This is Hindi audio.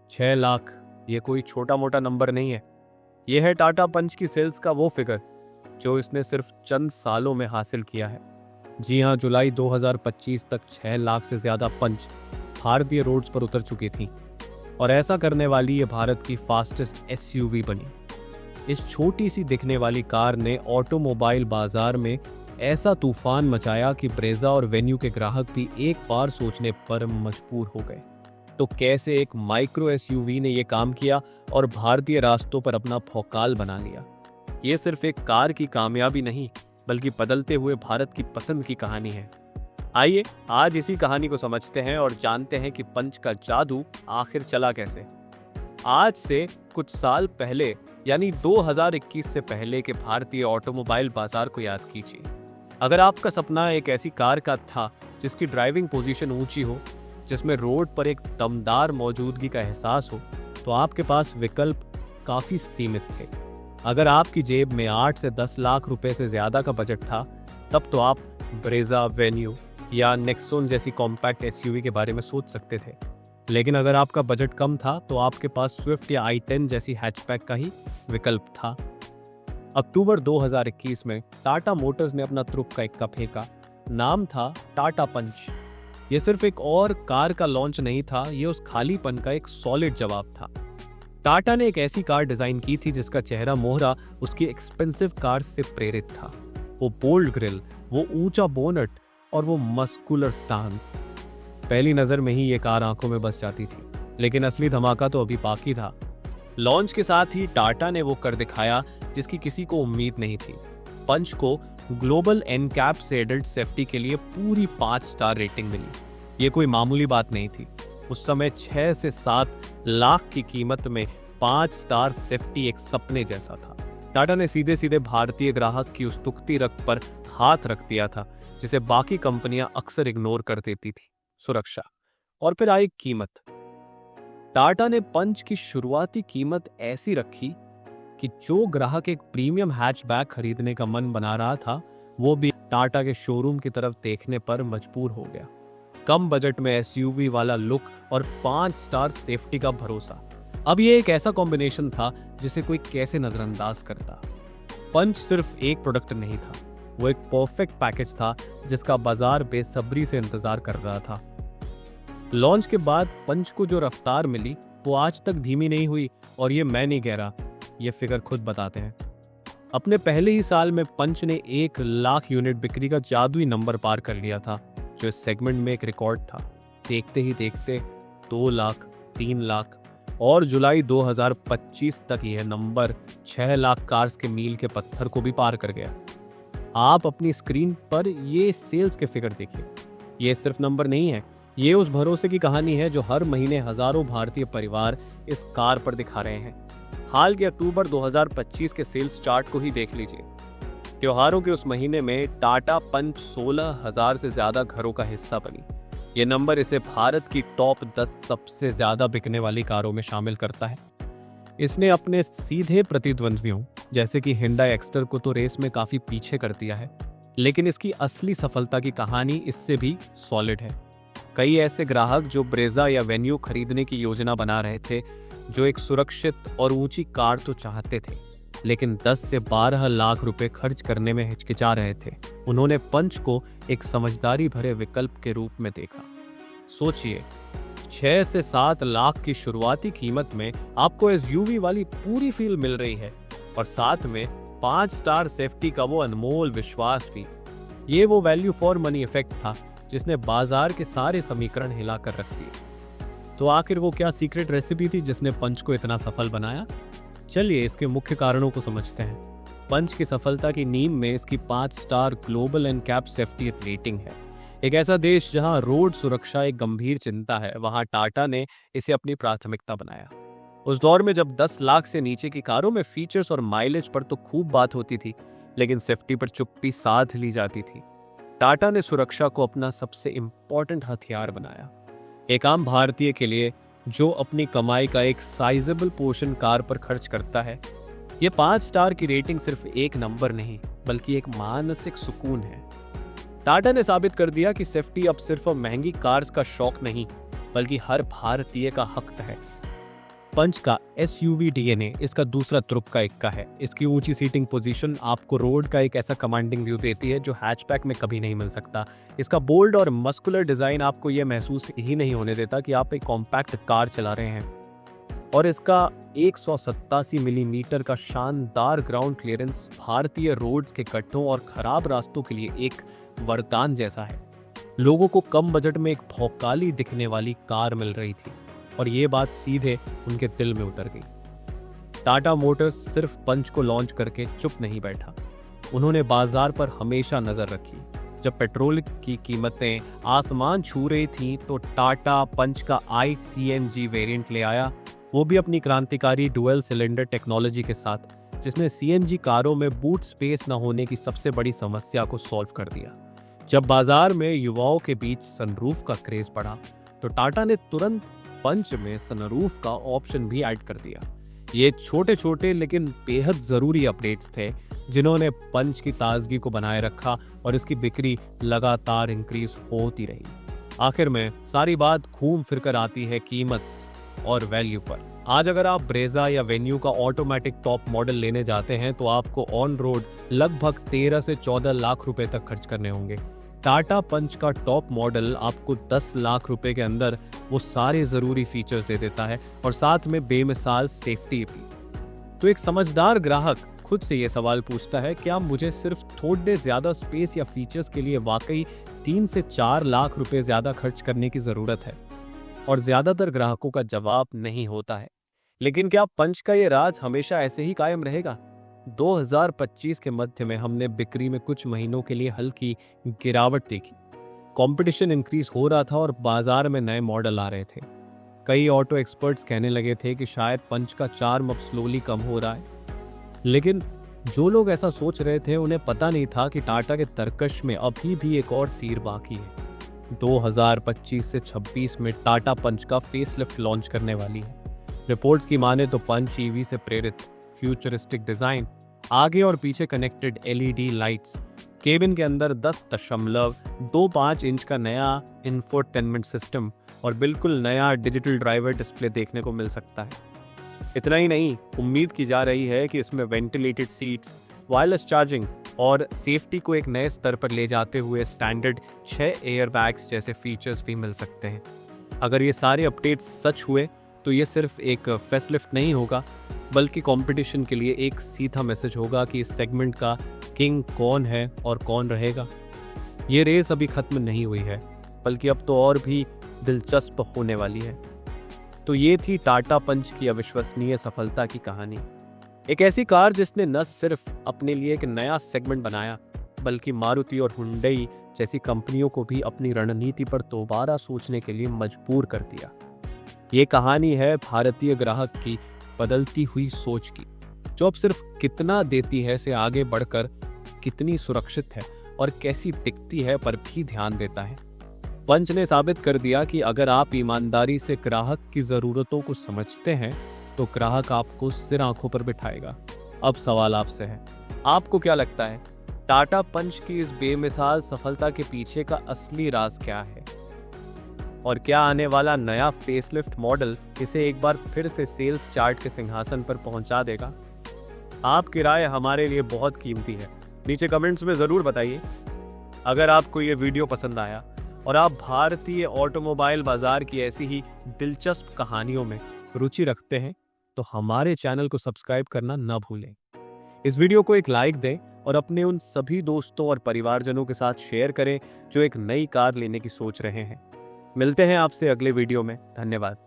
6 लाख ये कोई छोटा मोटा नंबर नहीं है। यह है टाटा पंच की सेल्स का वो फिगर जो इसने सिर्फ चंद सालों में हासिल किया है। जी हाँ, जुलाई 2025 तक 6 लाख से ज्यादा पंच भारतीय रोड्स पर उतर चुकी थी और ऐसा करने वाली ये भारत की फास्टेस्ट एसयूवी बनी। इस छोटी सी दिखने वाली कार ने ऑटोमोबाइल बाजार में ऐसा तूफान मचाया कि ब्रेजा और वेन्यू के ग्राहक भी एक बार सोचने पर मजबूर हो गए। तो कैसे एक माइक्रो एसयूवी ने यह काम किया और भारतीय रास्तों पर अपना भौकाल बना लिया। ये सिर्फ एक कार की कामयाबी नहीं बल्कि बदलते हुए भारत की पसंद की कहानी है। आइए आज इसी कहानी को समझते हैं और जानते हैं कि पंच का जादू आखिर चला कैसे। आज से कुछ साल पहले यानी 2021 से पहले के भारतीय ऑटोमोबाइल बाजार को याद कीजिए। अगर आपका सपना एक ऐसी कार का था जिसकी ड्राइविंग पोजीशन ऊंची हो, जिसमें रोड पर एक दमदार मौजूदगी का एहसास हो, तो आपके पास विकल्प काफी सीमित थे। अगर आपकी जेब में 8 से 10 लाख रुपए से ज्यादा का बजट था, तब तो आप ब्रेजा, वेन्यू या नेक्सॉन जैसी कॉम्पैक्ट एसयूवी के बारे में सोच सकते थे। लेकिन अगर आपका बजट कम था तो आपके पास स्विफ्ट या i10 जैसी हैचबैक का ही विकल्प था। अक्टूबर 2021 में टाटा मोटर्स ने अपना तुरुप का इक्का फेंका। नाम था टाटा पंच। ये सिर्फ एक और कार का लॉन्च नहीं था, ये उस खालीपन का एक सॉलिड जवाब था। टाटा ने एक ऐसी कार डिजाइन की थी जिसका चेहरा मोहरा उसकी एक्सपेंसिव कार से प्रेरित था। वो बोल्ड ग्रिल, वो ऊंचा बोनट और वो मस्कुलर स्टांस। पहली नजर में ही ये कार आंखों में बस जाती थी, लेकिन असली धमाका तो अभी बाकी था। लॉन्च के साथ ही टाटा ने वो कर दिखाया जिसकी किसी को उम्मीद नहीं थी। पंच को ग्लोबल एनकैप से एडल्ट सेफ्टी के लिए पूरी 5 स्टार रेटिंग मिली। ये कोई मामूली बात नहीं थी। उस समय 6 से 7 लाख की कीमत में 5 स्टार सेफ्टी एक सपने जैसा था। टाटा ने सीधे सीधे भारतीय ग्राहक की उस तुकती रग पर हाथ रख दिया था जिसे बाकी कंपनियां अक्सर इग्नोर कर देती थी, सुरक्षा। और फिर आई कीमत। टाटा ने पंच की शुरुआती कीमत ऐसी रखी कि जो ग्राहक एक प्रीमियम हैचबैक खरीदने का मन बना रहा था, वो भी टाटा के शोरूम की तरफ देखने पर मजबूर हो गया। कम बजट में एसयूवी वाला लुक और 5 स्टार सेफ्टी का भरोसा। अब ये एक ऐसा कॉम्बिनेशन था जिसे कोई कैसे नजरअंदाज करता। पंच सिर्फ एक प्रोडक्ट नहीं था, वो एक परफेक्ट पैकेज था जिसका बाजार बेसब्री से इंतजार कर रहा था। लॉन्च के बाद पंच को जो रफ्तार मिली वो आज तक धीमी नहीं हुई, और ये मैं नहीं कह रहा, ये फिगर खुद बताते हैं। अपने पहले ही साल में पंच ने 1 लाख यूनिट बिक्री का जादुई नंबर पार कर लिया था, जो इस सेगमेंट में एक रिकॉर्ड था। देखते ही देखते 2 लाख, 3 लाख और जुलाई 2025 तक यह नंबर 6 लाख कार्स के मील के पत्थर को भी पार कर गया। आप अपनी स्क्रीन पर ये सेल्स के फिगर देखिए। ये सिर्फ नंबर नहीं है, ये उस भरोसे की कहानी है जो हर महीने हजारों भारतीय परिवार इस कार पर दिखा रहे हैं। हाल के अक्टूबर 2025 के सेल्स चार्ट को ही देख लीजिए। त्योहारों के उस महीने में टाटा पंच 16,000 से ज्यादा घरों का हिस्सा बनी। ये नंबर इसे भारत की टॉप 10 सबसे ज्यादा बिकने वाली कारों में शामिल करता है। इसने अपने सीधे प्रतिद्वंद्वियों जैसे कि हिंडा एक्स्टर को तो रेस में काफी पीछे कर दिया है, लेकिन इसकी असली सफलता की कहानी इससे भी सॉलिड है। कई ऐसे ग्राहक जो ब्रेजा या वेन्यू खरीदने की योजना बना रहे थे, जो एक सुरक्षित और ऊंची कार तो चाहते थे, लेकिन 10 से 12 लाख रुपए खर्च करने में हिचकिचा रहे थे, उन्होंने पंच को एक समझदारी भरे विकल्प के रूप में देखा। सोचिए, 6 से 7 लाख की शुरुआती कीमत में आपको एसयूवी वाली पूरी फील मिल रही है, और साथ में 5 स्टार सेफ्टी का वो अनमोल विश्वास भी। ये वो वैल्यू फॉर मनी इफेक्ट था जिसने बाजार के सारे समीकरण हिलाकर रख दिए। तो आखिर वो क्या सीक्रेट रेसिपी थी जिसने पंच को इतना सफल बनाया? चलिए इसके मुख्य कारणों को समझते हैं। पंच की सफलता की नींव में इसकी 5 star global NCAP safety rating है। एक ऐसा देश जहां रोड सुरक्षा एक गंभीर चिंता है, वहां टाटा ने इसे अपनी प्राथमिकता बनाया। उस दौर में जब 10 लाख से नीचे की कारों में फीचर्स और माइलेज पर तो खूब बात होती थी, लेकिन सेफ्टी पर चुप्पी साध ली जाती थी। टाटा ने सुरक्षा को अपना सबसे इंपॉर्टेंट हथियार बनाया। एक आम भारतीय के लिए जो अपनी कमाई का एक साइजेबल पोर्शन कार पर खर्च करता है, ये 5 स्टार की रेटिंग सिर्फ एक नंबर नहीं बल्कि एक मानसिक सुकून है। टाटा ने साबित कर दिया कि सेफ्टी अब सिर्फ महंगी कार्स का शौक नहीं बल्कि हर भारतीय का हक है। पंच का SUV DNA इसका दूसरा तुर्क का इक्का है। इसकी ऊंची सीटिंग पोजीशन आपको रोड का एक ऐसा कमांडिंग व्यू देती है जो हैचबैक में कभी नहीं मिल सकता। इसका बोल्ड और मस्कुलर डिजाइन आपको यह महसूस ही नहीं होने देता कि आप एक कॉम्पैक्ट कार चला रहे हैं। और इसका 187 मिलीमीटर का शानदार ग्राउंड क्लियरेंस भारतीय रोड्स के गड्ढों और खराब रास्तों के लिए एक वरदान जैसा है। लोगों को कम बजट में एक भौकाली दिखने वाली कार मिल रही थी और ये बात सीधे उनके दिल में उतर गई। टाटा मोटर्स सिर्फ पंच को लॉन्च करके चुप नहीं बैठा, उन्होंने बाजार पर हमेशा नजर रखी। जब पेट्रोल की कीमतें आसमान छू रही थीं तो टाटा पंच का ICNG वेरिएंट ले आया, वो भी अपनी क्रांतिकारी डुअल सिलेंडर टेक्नोलॉजी के साथ, जिसने CNG कारों में बूट स्पेस न होने की सबसे बड़ी समस्या को सॉल्व कर दिया। जब बाजार में युवाओं के बीच सनरूफ का क्रेज बढ़ा तो टाटा ने तुरंत पंच में सनरूफ का ऑप्शन भी ऐड कर दिया। ये छोटे छोटे लेकिन बेहद जरूरी अपडेट्स थे जिन्होंने पंच की ताजगी को बनाए रखा और इसकी बिक्री लगातार इंक्रीज होती रही। आखिर में सारी बात घूम फिर कर आती है कीमत और वैल्यू पर। आज अगर आप ब्रेजा या वेन्यू का ऑटोमेटिक टॉप मॉडल लेने जाते हैं तो आपको ऑन रोड लगभग 13 से 14 लाख रुपए तक खर्च करने होंगे। टाटा पंच का टॉप मॉडल आपको 10 लाख रुपए के अंदर वो सारे जरूरी फीचर्स दे देता है और साथ में बेमिसाल सेफ्टी भी। तो एक समझदार ग्राहक खुद से ये सवाल पूछता है, क्या मुझे सिर्फ थोड़े ज्यादा स्पेस या फीचर्स के लिए वाकई 3 से 4 लाख रुपए ज्यादा खर्च करने की जरूरत है? और ज्यादातर ग्राहकों का जवाब नहीं होता है। लेकिन क्या पंच का ये राज हमेशा ऐसे ही कायम रहेगा? 2025 के मध्य में हमने बिक्री में कुछ महीनों के लिए हल्की गिरावट देखी। कंपटीशन इंक्रीज हो रहा था और बाजार में नए मॉडल आ रहे थे। कई ऑटो एक्सपर्ट्स कहने लगे थे कि शायद पंच का चार्म अब स्लोली कम हो रहा है। लेकिन जो लोग ऐसा सोच रहे थे उन्हें पता नहीं था कि टाटा के तरकश में अभी भी एक और तीर बाकी है। 2025 से 26 में टाटा पंच का फेसलिफ्ट लॉन्च करने वाली है। रिपोर्ट्स की माने तो पंच EV से प्रेरित फ्यूचरिस्टिक डिजाइन, आगे और पीछे कनेक्टेड LED लाइट्स, केबिन के अंदर 10.25 इंच का नया इंफोटेनमेंट सिस्टम और बिल्कुल नया डिजिटल ड्राइवर डिस्प्ले देखने को मिल सकता है। इतना ही नहीं, उम्मीद की जा रही है कि इसमें वेंटिलेटेड सीट्स, वायरलेस चार्जिंग और सेफ्टी को एक नए स्तर पर ले जाते हुए स्टैंडर्ड 6 एयरबैग्स जैसे फीचर्स भी मिल सकते हैं। अगर ये सारे अपडेट्स सच हुए तो ये सिर्फ एक फेसलिफ्ट नहीं होगा, बल्कि कंपटीशन के लिए एक सीधा मैसेज होगा कि इस सेगमेंट का किंग कौन है और कौन रहेगा। ये रेस अभी खत्म नहीं हुई है, बल्कि अब तो और भी दिलचस्प होने वाली है। तो ये थी टाटा पंच की अविश्वसनीय सफलता की कहानी। एक ऐसी कार जिसने न सिर्फ अपने लिए एक नया सेगमेंट बनाया, बल्कि मारुति और हुंडई जैसी कंपनियों को भी अपनी रणनीति पर दोबारा सोचने के लिए मजबूर कर दिया। ये कहानी है भारतीय ग्राहक की बदलती हुई सोच की, जो अब सिर्फ कितना देती है से आगे बढ़कर कितनी सुरक्षित है और कैसी दिखती है पर भी ध्यान देता है। पंच ने साबित कर दिया कि अगर आप ईमानदारी से ग्राहक की जरूरतों को समझते हैं तो ग्राहक आपको सिर आंखों पर बिठाएगा। अब सवाल आपसे है, आपको क्या लगता है टाटा पंच की इस बेमिसाल सफलता के पीछे का असली राज क्या है? और क्या आने वाला नया फेसलिफ्ट मॉडल इसे एक बार फिर से सेल्स चार्ट के सिंहासन पर पहुंचा देगा? आपकी राय हमारे लिए बहुत कीमती है, नीचे कमेंट्स में जरूर बताइए। अगर आपको ये वीडियो पसंद आया और आप भारतीय ऑटोमोबाइल बाजार की ऐसी ही दिलचस्प कहानियों में रुचि रखते हैं तो हमारे चैनल को सब्सक्राइब करना न भूलें। इस वीडियो को एक लाइक दें और अपने उन सभी दोस्तों और परिवारजनों के साथ शेयर करें जो एक नई कार लेने की सोच रहे हैं। मिलते हैं आपसे अगले वीडियो में। धन्यवाद।